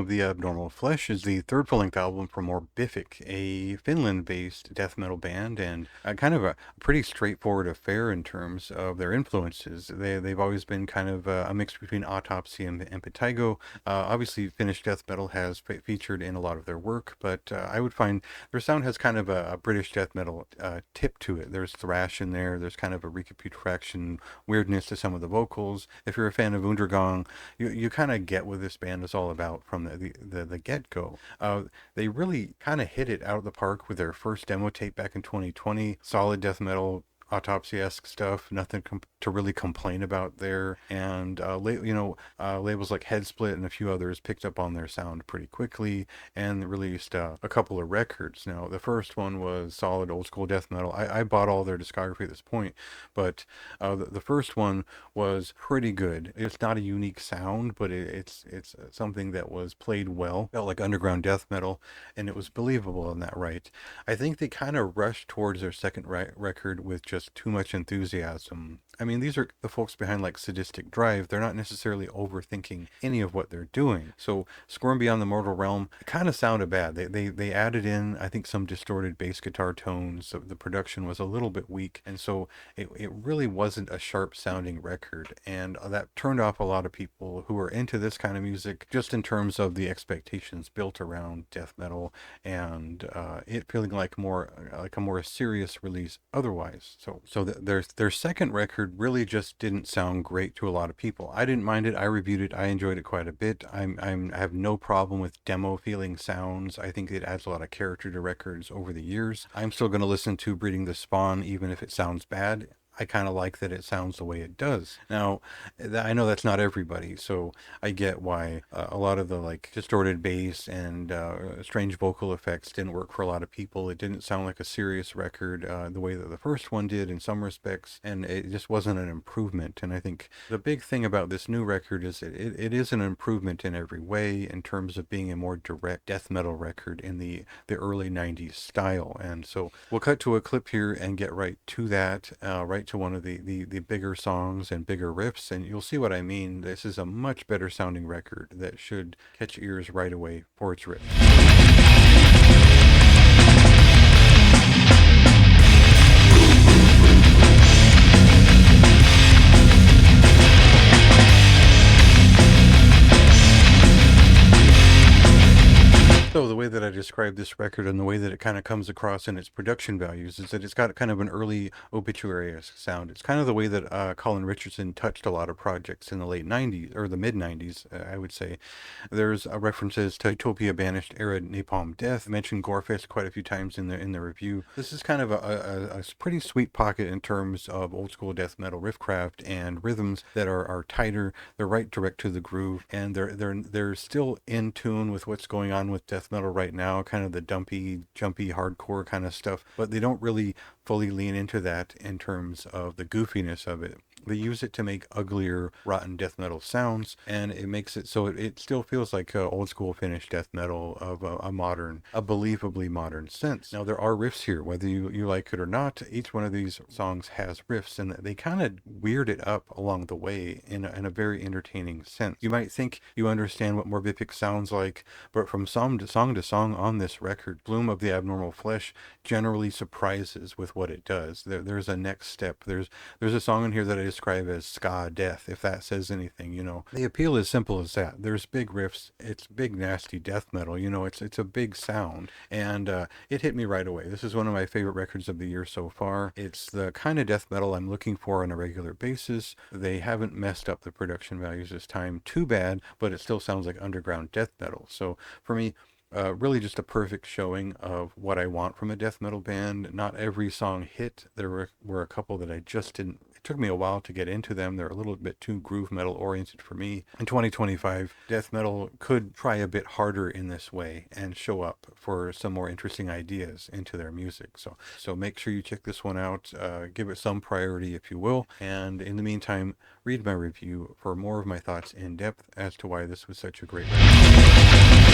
of the Abnormal Flesh is the third full-length album from Morbific, a Finland-based death metal band, and kind of a pretty straightforward affair in terms of their influences. They've always been kind of a mix between Autopsy and Patago. Obviously, Finnish death metal has featured in a lot of their work, but I would find their sound has kind of a British death metal tip to it. There's thrash in there. There's kind of a recapitulation weirdness to some of the vocals. If you're a fan of Undergong, you kind of get what this band is all about from the get-go. They really kind of hit it out of the park with their first demo tape back in 2020. Solid death metal, Autopsy-esque stuff, nothing to really complain about there. And labels like Headsplit and a few others picked up on their sound pretty quickly and released a couple of records. Now, the first one was solid old school death metal. I bought all their discography at this point, but the first one was pretty good. It's not a unique sound, but it's something that was played well. Felt like underground death metal, and it was believable in that right. I think they kind of rushed towards their second record with just too much enthusiasm. I mean, these are the folks behind like Sadistic Drive. They're not necessarily overthinking any of what they're doing. So Squirm Beyond the Mortal Realm kind of sounded bad. They added in, I think, some distorted bass guitar tones. So the production was a little bit weak, and so it really wasn't a sharp sounding record, and that turned off a lot of people who were into this kind of music just in terms of the expectations built around death metal and it feeling like a more serious release otherwise. So their second record really just didn't sound great to a lot of people. I didn't mind it. I reviewed it. I enjoyed it quite a bit. I have no problem with demo feeling sounds. I think it adds a lot of character to records over the years. I'm still going to listen to Breeding the Spawn even if it sounds bad. I kind of like that it sounds the way it does. Now, I know that's not everybody, so I get why a lot of the like distorted bass and strange vocal effects didn't work for a lot of people. It didn't sound like a serious record the way that the first one did in some respects, and it just wasn't an improvement. And I think the big thing about this new record is it is an improvement in every way in terms of being a more direct death metal record in the early 90s style. And so we'll cut to a clip here and get right to that, right to one of the bigger songs and bigger riffs, and you'll see what I mean. This is a much better sounding record that should catch ears right away for its riff. So the way that I describe this record and the way that it kind of comes across in its production values is that it's got kind of an early obituary-esque sound. It's kind of the way that Colin Richardson touched a lot of projects in the late 90s, or the mid-90s, I would say. There's references to Utopia Banished era Napalm Death. I mentioned Gorefest quite a few times in the review. This is kind of a pretty sweet pocket in terms of old school death metal riffcraft and rhythms that are tighter. They're right direct to the groove, and they're still in tune with what's going on with death metal right now, kind of the dumpy, jumpy, hardcore kind of stuff, but they don't really fully lean into that in terms of the goofiness of it. They use it to make uglier, rotten death metal sounds, and it makes it so it still feels like old school Finnish death metal of a believably modern sense. Now, there are riffs here, whether you like it or not. Each one of these songs has riffs, and they kind of weird it up along the way in a very entertaining sense. You might think you understand what Morbific sounds like, but from song to song on this record, Bloom of the Abnormal Flesh generally surprises with what it does. There's a next step. There's a song in here that I describe as ska death, if that says anything. The appeal is simple as that. There's big riffs. It's big nasty death metal. It's a big sound, and it hit me right away. This is one of my favorite records of the year so far. It's the kind of death metal I'm looking for on a regular basis. They haven't messed up the production values this time too bad, but it still sounds like underground death metal. So for me, really just a perfect showing of what I want from a death metal band. Not every song hit. There were a couple that I just didn't. It took me a while to get into them. They're a little bit too groove metal oriented for me. In 2025, death metal could try a bit harder in this way and show up for some more interesting ideas into their music. So make sure you check this one out. Give it some priority if you will. And in the meantime, read my review for more of my thoughts in depth as to why this was such a great record.